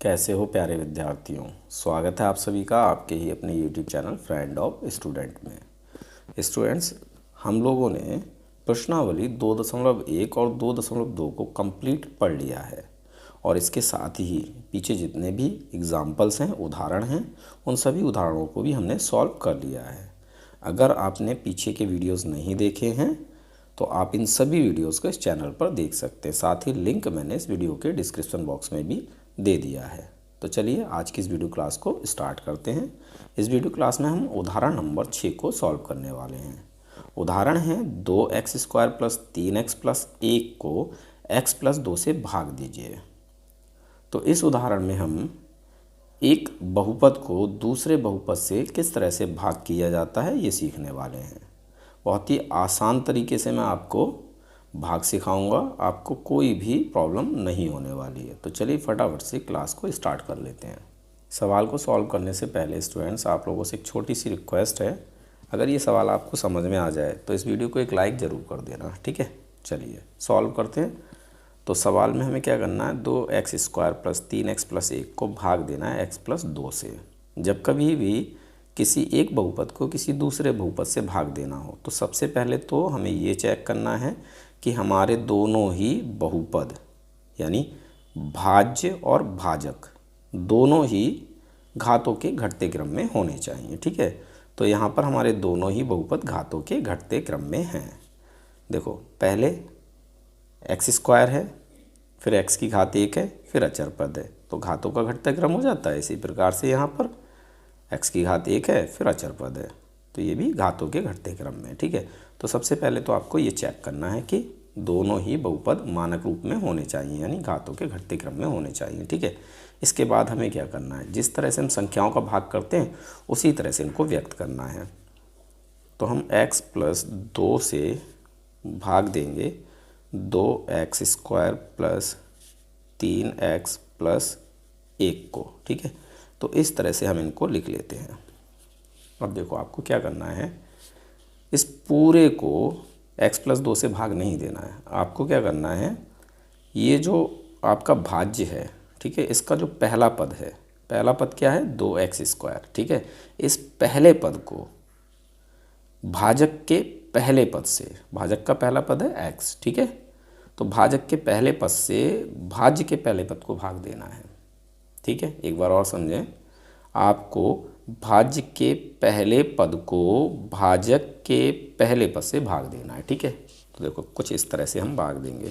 कैसे हो प्यारे विद्यार्थियों। स्वागत है आप सभी का आपके ही अपने YouTube channel friend of student में। स्टूडेंट्स, हम लोगों ने प्रश्नावली 2.1 और 2.2 को कंप्लीट पढ़ लिया है और इसके साथ ही पीछे जितने भी एग्जाम्पल्स हैं, उदाहरण हैं, उन सभी उदाहरणों को भी हमने सॉल्व कर लिया है। अगर आपने पीछे के वीडियोज़ नहीं देखे हैं तो आप इन सभी वीडियोज़ को इस चैनल पर देख सकते हैं। साथ ही लिंक मैंने इस वीडियो के डिस्क्रिप्शन बॉक्स में भी दे दिया है। तो चलिए आज की इस वीडियो क्लास को स्टार्ट करते हैं। इस वीडियो क्लास में हम उदाहरण नंबर 6 को सॉल्व करने वाले हैं। उदाहरण है 2x² प्लस 3x प्लस 1 को x प्लस 2 से भाग दीजिए। तो इस उदाहरण में हम एक बहुपद को दूसरे बहुपद से किस तरह से भाग किया जाता है ये सीखने वाले हैं। बहुत ही आसान तरीके से मैं आपको भाग सिखाऊंगा, आपको कोई भी प्रॉब्लम नहीं होने वाली है। तो चलिए फटाफट से क्लास को स्टार्ट कर लेते हैं। सवाल को सॉल्व करने से पहले स्टूडेंट्स, आप लोगों से एक छोटी सी रिक्वेस्ट है, अगर ये सवाल आपको समझ में आ जाए तो इस वीडियो को एक लाइक ज़रूर कर देना, ठीक है। चलिए सॉल्व करते हैं। तो सवाल में हमें क्या करना है, 2x² प्लस 3x प्लस 1 को भाग देना है x प्लस 2 से। जब कभी भी किसी एक बहुपद को किसी दूसरे बहुपद से भाग देना हो तो सबसे पहले तो हमें ये चेक करना है कि हमारे दोनों ही बहुपद यानी भाज्य और भाजक दोनों ही घातों के घटते क्रम में होने चाहिए, ठीक है। तो यहाँ पर हमारे दोनों ही बहुपद घातों के घटते क्रम में हैं। देखो, पहले x² है, फिर x की घात 1 है, फिर अचर पद है, तो घातों का घटता क्रम हो जाता है। इसी प्रकार से यहाँ पर x की घात 1 है, फिर अचर पद है, तो ये भी घातों के घटते क्रम में, ठीक है। तो सबसे पहले तो आपको ये चेक करना है कि दोनों ही बहुपद मानक रूप में होने चाहिए, यानी घातों के घटते क्रम में होने चाहिए, ठीक है। इसके बाद हमें क्या करना है, जिस तरह से हम संख्याओं का भाग करते हैं उसी तरह से इनको व्यक्त करना है। तो हम x प्लस 2 से भाग देंगे 2x² प्लस 3x प्लस 1 को, ठीक है। तो इस तरह से हम इनको लिख लेते हैं। अब देखो, आपको क्या करना है, इस पूरे को x प्लस 2 से भाग नहीं देना है। आपको क्या करना है, ये जो आपका भाज्य है, ठीक है, इसका जो पहला पद है, पहला पद क्या है, 2x², ठीक है। इस पहले पद को भाजक के पहले पद से, भाजक का पहला पद है x, ठीक है, तो भाजक के पहले पद से भाज्य के पहले पद को भाग देना है, ठीक है। एक बार और समझें, आपको भाज्य के पहले पद को भाजक के पहले पद से भाग देना है, ठीक है। तो देखो, कुछ इस तरह से हम भाग देंगे।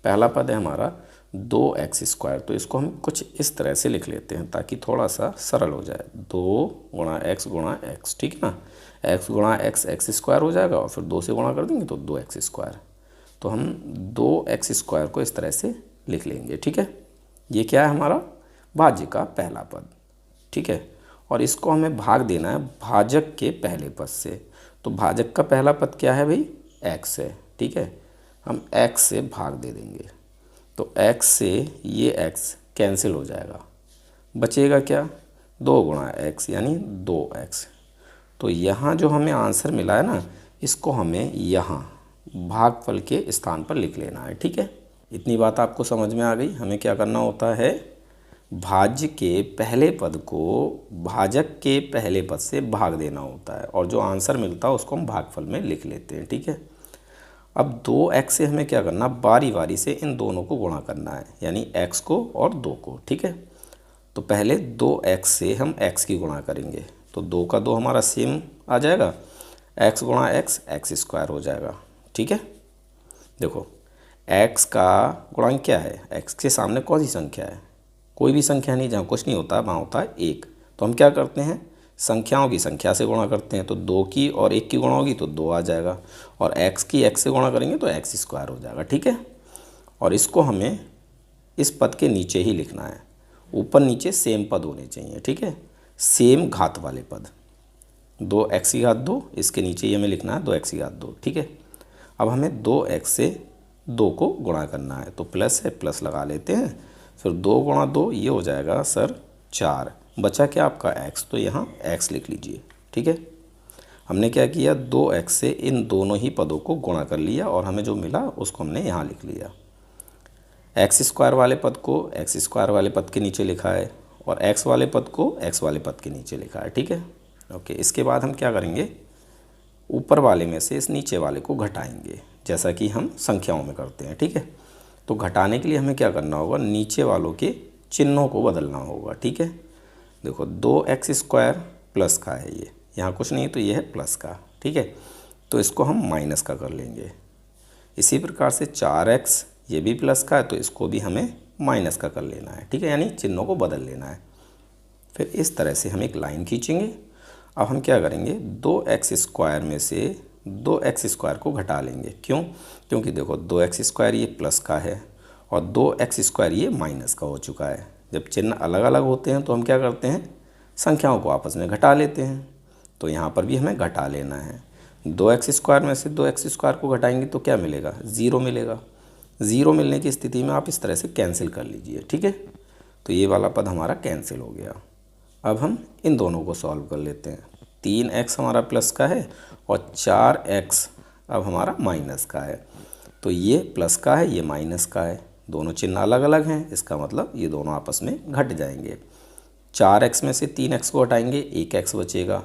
पहला पद है हमारा 2x², तो इसको हम कुछ इस तरह से लिख लेते हैं ताकि थोड़ा सा सरल हो जाए। 2 गुणा x, ठीक है ना। x गुणा x² हो जाएगा और फिर 2 से गुणा कर देंगे तो 2x²। तो हम 2x² को इस तरह से लिख लेंगे, ठीक है। ये क्या है, हमारा भाज्य का पहला पद, ठीक है। और इसको हमें भाग देना है भाजक के पहले पद से। तो भाजक का पहला पद क्या है भाई, x है, ठीक है। हम x से भाग दे देंगे, तो x से ये x कैंसिल हो जाएगा, बचेगा क्या, 2 गुणा x यानी 2x। तो यहाँ जो हमें आंसर मिला है ना, इसको हमें यहाँ भागफल के स्थान पर लिख लेना है, ठीक है। इतनी बात आपको समझ में आ गई। हमें क्या करना होता है, भाज्य के पहले पद को भाजक के पहले पद से भाग देना होता है और जो आंसर मिलता है उसको हम भागफल में लिख लेते हैं, ठीक है। अब 2x से हमें क्या करना, बारी बारी से इन दोनों को गुणा करना है, यानी x को और 2 को, ठीक है। तो पहले 2x से हम x की गुणा करेंगे, तो 2 का 2 हमारा सेम आ जाएगा, x गुणा x² हो जाएगा, ठीक है। देखो, x का गुणांक क्या है, x के सामने कौन सी संख्या है, कोई भी संख्या नहीं, जहाँ कुछ नहीं होता वहाँ होता है 1। तो हम क्या करते हैं, संख्याओं की संख्या से गुणा करते हैं, तो 2 की और 1 की गुणा होगी तो 2 आ जाएगा, और x की x से गुणा करेंगे तो x² हो जाएगा, ठीक है। और इसको हमें इस पद के नीचे ही लिखना है, ऊपर नीचे सेम पद होने चाहिए, ठीक है, सेम घात वाले पद। 2x की घात 2, इसके नीचे ही हमें लिखना है 2x की घात 2, ठीक है। अब हमें 2x से 2 को गुणा करना है, तो प्लस है, प्लस लगा लेते हैं, फिर 2 गुणा 2 ये हो जाएगा सर 4, बचा क्या आपका x, तो यहाँ x लिख लीजिए, ठीक है। हमने क्या किया, 2x से इन दोनों ही पदों को गुणा कर लिया और हमें जो मिला उसको हमने यहाँ लिख लिया। एक्स स्क्वायर वाले पद को एक्स स्क्वायर वाले पद के नीचे लिखा है और एक्स वाले पद को एक्स वाले पद के नीचे लिखा है, ठीक है। ओके, इसके बाद हम क्या करेंगे, ऊपर वाले में से इस नीचे वाले को घटाएंगे, जैसा कि हम संख्याओं में करते हैं, ठीक है। तो घटाने के लिए हमें क्या करना होगा, नीचे वालों के चिन्हों को बदलना होगा, ठीक है। देखो 2x स्क्वायर प्लस का है, ये यहाँ कुछ नहीं तो ये है प्लस का, ठीक है। तो इसको हम माइनस का कर लेंगे। इसी प्रकार से 4x ये भी प्लस का है तो इसको भी हमें माइनस का कर लेना है, ठीक है, यानी चिन्हों को बदल लेना है। फिर इस तरह से हम एक लाइन खींचेंगे। अब हम क्या करेंगे, 2x स्क्वायर में से 2x स्क्वायर को घटा लेंगे। क्यों? क्योंकि देखो 2x स्क्वायर ये प्लस का है और 2x स्क्वायर ये माइनस का हो चुका है। जब चिन्ह अलग अलग होते हैं तो हम क्या करते हैं, संख्याओं को आपस में घटा लेते हैं। तो यहाँ पर भी हमें घटा लेना है। 2x स्क्वायर में से 2x स्क्वायर को घटाएंगे तो क्या मिलेगा, 0 मिलेगा। 0 मिलने की स्थिति में आप इस तरह से कैंसिल कर लीजिए, ठीक है। तो ये वाला पद हमारा कैंसिल हो गया। अब हम इन दोनों को सॉल्व कर लेते हैं। 3x हमारा प्लस का है और 4x अब हमारा माइनस का है। तो ये प्लस का है, ये माइनस का है, दोनों चिन्ह अलग अलग हैं, इसका मतलब ये दोनों आपस में घट जाएंगे। 4x में से 3x को हटाएंगे, 1x बचेगा,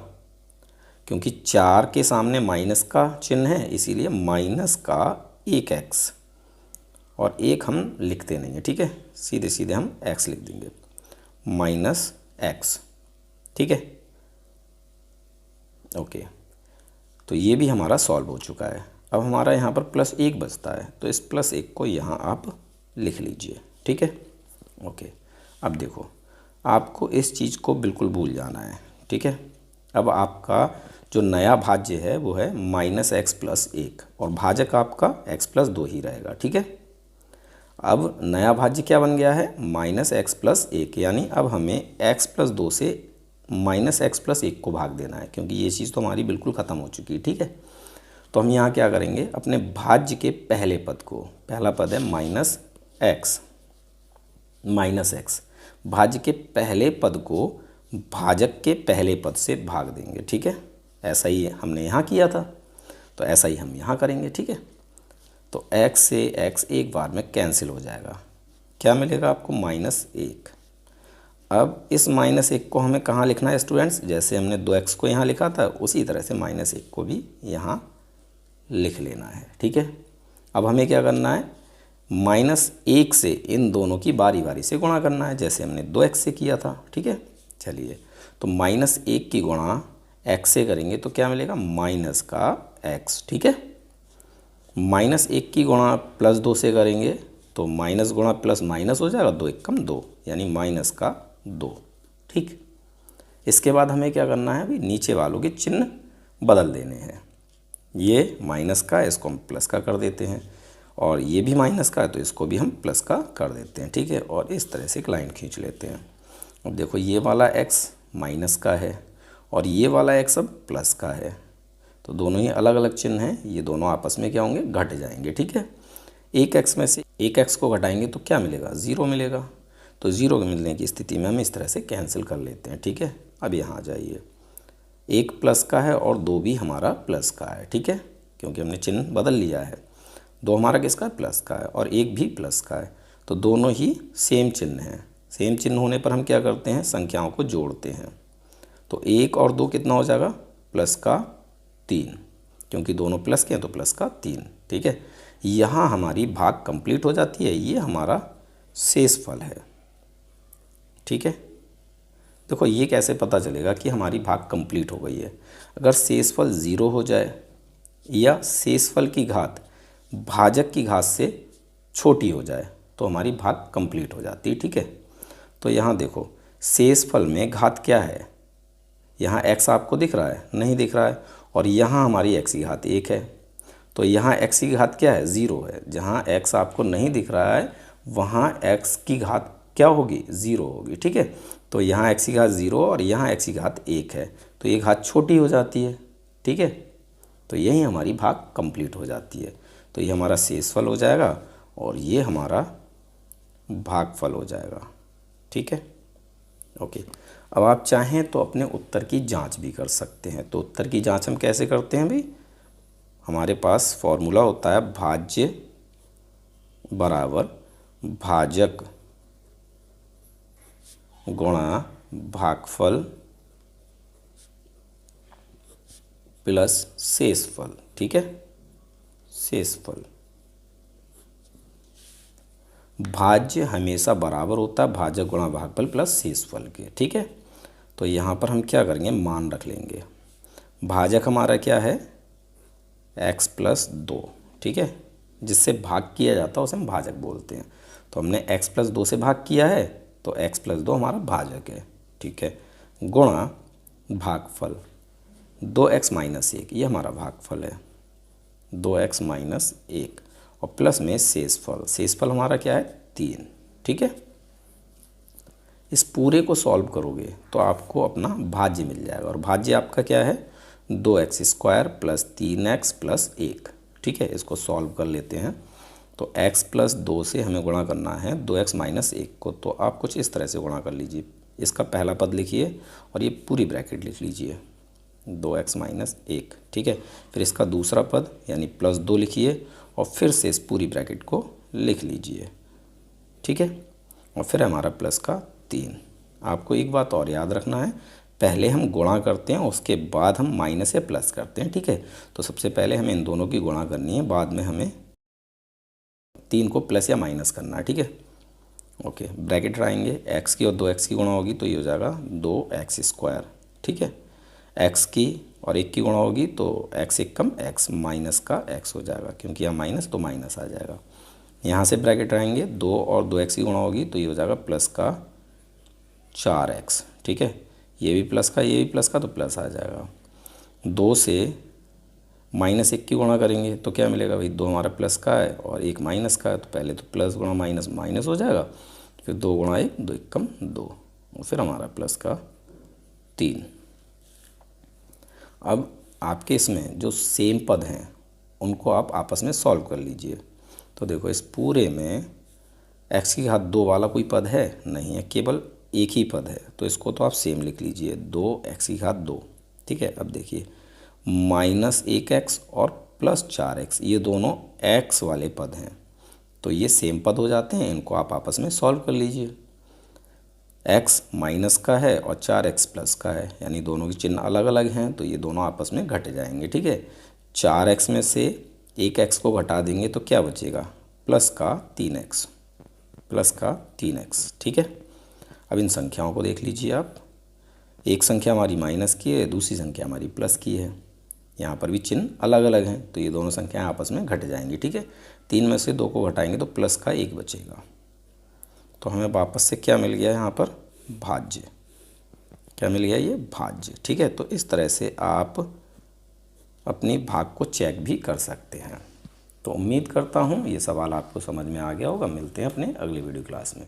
क्योंकि 4 के सामने माइनस का चिन्ह है, इसीलिए माइनस का 1x, और 1 हम लिखते नहीं है, ठीक है, सीधे सीधे हम x लिख देंगे, माइनस x, ठीक है। ओके, तो ये भी हमारा सॉल्व हो चुका है। अब हमारा यहाँ पर +1 बचता है, तो इस +1 को यहाँ आप लिख लीजिए, ठीक है। ओके, अब देखो आपको इस चीज़ को बिल्कुल भूल जाना है, ठीक है। अब आपका जो नया भाज्य है वो है -x + 1 और भाजक आपका x + 2 ही रहेगा, ठीक है। अब नया भाज्य क्या बन गया है, -x + 1, यानी अब हमें x + 2 से -x + 1 को भाग देना है, क्योंकि ये चीज़ तो हमारी बिल्कुल ख़त्म हो चुकी है, ठीक है। तो हम यहाँ क्या करेंगे, अपने भाज्य के पहले पद को, पहला पद है -x, भाज्य के पहले पद को भाजक के पहले पद से भाग देंगे, ठीक है। ऐसा ही हमने यहाँ किया था, तो ऐसा ही हम यहाँ करेंगे, ठीक है। तो x से x एक बार में कैंसिल हो जाएगा, क्या मिलेगा आपको, -1। अब इस -1 को हमें कहाँ लिखना है स्टूडेंट्स, जैसे हमने 2x को यहाँ लिखा था उसी तरह से -1 को भी यहाँ लिख लेना है, ठीक है। अब हमें क्या करना है, -1 से इन दोनों की बारी बारी से गुणा करना है, जैसे हमने 2x से किया था, ठीक है। चलिए, तो -1 की गुणा x से करेंगे तो क्या मिलेगा, माइनस का x, ठीक है। -1 की गुणा +2 से करेंगे तो माइनस गुणा प्लस माइनस हो जाएगा, 2 एकम 2, यानी -2, ठीक। इसके बाद हमें क्या करना है, अभी नीचे वालों के चिन्ह बदल देने हैं। ये माइनस का है, इसको हम प्लस का कर देते हैं, और ये भी माइनस का है तो इसको भी हम प्लस का कर देते हैं, ठीक है। और इस तरह से एक लाइन खींच लेते हैं। अब देखो ये वाला x माइनस का है और ये वाला x अब प्लस का है, तो दोनों ही अलग अलग चिन्ह हैं, ये दोनों आपस में क्या होंगे, घट जाएंगे, ठीक है। 1x में से 1x को घटाएंगे तो क्या मिलेगा, 0 मिलेगा। तो 0 के मिलने की स्थिति में हम इस तरह से कैंसिल कर लेते हैं, ठीक है। अब यहाँ आ जाइए, 1 प्लस का है और 2 भी हमारा प्लस का है, ठीक है, क्योंकि हमने चिन्ह बदल लिया है। 2 हमारा किसका, प्लस का है, और 1 भी प्लस का है, तो दोनों ही सेम चिन्ह हैं। सेम चिन्ह होने पर हम क्या करते हैं, संख्याओं को जोड़ते हैं। तो 1 और 2 कितना हो जाएगा, +3, क्योंकि दोनों प्लस के हैं तो +3, ठीक है। यहाँ हमारी भाग कंप्लीट हो जाती है, ये हमारा शेषफल है, ठीक है। देखो ये कैसे पता चलेगा कि हमारी भाग कंप्लीट हो गई है, अगर शेषफल 0 हो जाए या शेषफल की घात भाजक की घात से छोटी हो जाए तो हमारी भाग कंप्लीट हो जाती है, ठीक है। तो यहाँ देखो शेषफल में घात क्या है, यहाँ x आपको दिख रहा है, नहीं दिख रहा है, और यहाँ हमारी x की घात 1 है, तो यहाँ x की घात क्या है, 0 है। जहाँ x आपको नहीं दिख रहा है वहाँ x की घात क्या होगी, 0 होगी, ठीक है। तो यहाँ x की घात 0 और यहाँ x की घात 1 है, तो ये घात छोटी हो जाती है, ठीक है। तो यही हमारी भाग कंप्लीट हो जाती है। तो ये हमारा शेषफल हो जाएगा और ये हमारा भागफल हो जाएगा, ठीक है। ओके, अब आप चाहें तो अपने उत्तर की जांच भी कर सकते हैं। तो उत्तर की जांच हम कैसे करते हैं भाई, हमारे पास फॉर्मूला होता है भाज्य बराबर भाजक गुणा भागफल प्लस शेषफल। ठीक है, शेषफल। भाज्य हमेशा बराबर होता है भाजक गुणा भागफल प्लस शेषफल के। ठीक है, तो यहाँ पर हम क्या करेंगे, मान रख लेंगे। भाजक हमारा क्या है, x प्लस 2। ठीक है, जिससे भाग किया जाता है उसे हम भाजक बोलते हैं। तो हमने x प्लस 2 से भाग किया है तो x प्लस 2 हमारा भाजक है। ठीक है, गुणा भागफल 2x माइनस 1, ये हमारा भागफल है 2x माइनस 1, और प्लस में शेषफल। शेषफल हमारा क्या है, 3। ठीक है, इस पूरे को सॉल्व करोगे तो आपको अपना भाज्य मिल जाएगा, और भाज्य आपका क्या है, 2x square plus 3x plus 1। ठीक है, इसको सॉल्व कर लेते हैं। तो x प्लस 2 से हमें गुणा करना है 2x माइनस 1 को, तो आप कुछ इस तरह से गुणा कर लीजिए। इसका पहला पद लिखिए और ये पूरी ब्रैकेट लिख लीजिए 2x माइनस 1। ठीक है, फिर इसका दूसरा पद यानी प्लस 2 लिखिए और फिर से इस पूरी ब्रैकेट को लिख लीजिए। ठीक है, और फिर हमारा प्लस का 3। आपको एक बात और याद रखना है, पहले हम गुणा करते हैं उसके बाद हम माइनस या प्लस करते हैं। ठीक है, तो सबसे पहले हमें इन दोनों की गुणा करनी है, बाद में हमें 3 को प्लस या माइनस करना है। ठीक है, ओके, ब्रैकेट लगाएंगे, x की और 2x की गुणा होगी तो ये हो जाएगा 2x स्क्वायर। ठीक है, x की और 1 की गुणा होगी तो x एक कम x माइनस का x हो जाएगा, क्योंकि यहाँ माइनस तो माइनस आ जाएगा। यहाँ से ब्रैकेट लगाएंगे, 2 और 2x की गुणा होगी तो ये हो जाएगा प्लस का 4x। ठीक है, ये भी प्लस का ये भी प्लस का तो प्लस आ जाएगा। 2 से माइनस 1 की गुणा करेंगे तो क्या मिलेगा भाई, 2 हमारा प्लस का है और 1 माइनस का है, तो पहले तो प्लस गुणा माइनस माइनस हो जाएगा, फिर 2 गुणा 1 2 1 कम 2, और फिर हमारा प्लस का 3। अब आपके इसमें जो सेम पद हैं उनको आप आपस में सॉल्व कर लीजिए। तो देखो, इस पूरे में x की घात 2 वाला कोई पद है नहीं है, केवल एक ही पद है, तो इसको तो आप सेम लिख लीजिए 2x की घात 2। ठीक है, अब देखिए माइनस 1x और प्लस 4x, ये दोनों x वाले पद हैं, तो ये सेम पद हो जाते हैं, इनको आप आपस में सॉल्व कर लीजिए। x माइनस का है और 4x प्लस का है, यानी दोनों के चिन्ह अलग अलग हैं, तो ये दोनों आपस में घट जाएंगे। ठीक है, 4x में से 1x को घटा देंगे तो क्या बचेगा, प्लस का 3x, प्लस का 3x। ठीक है, अब इन संख्याओं को देख लीजिए आप, एक संख्या हमारी माइनस की है, दूसरी संख्या हमारी प्लस की है, यहाँ पर भी चिन्ह अलग अलग हैं, तो ये दोनों संख्याएं आपस में घट जाएंगी। ठीक है, 3 में से 2 को घटाएंगे तो प्लस का 1 बचेगा, तो हमें वापस से क्या मिल गया यहाँ पर, भाज्य। क्या मिल गया, ये भाज्य। ठीक है, तो इस तरह से आप अपनी भाग को चेक भी कर सकते हैं। तो उम्मीद करता हूँ ये सवाल आपको समझ में आ गया होगा। मिलते हैं अपने अगली वीडियो क्लास में।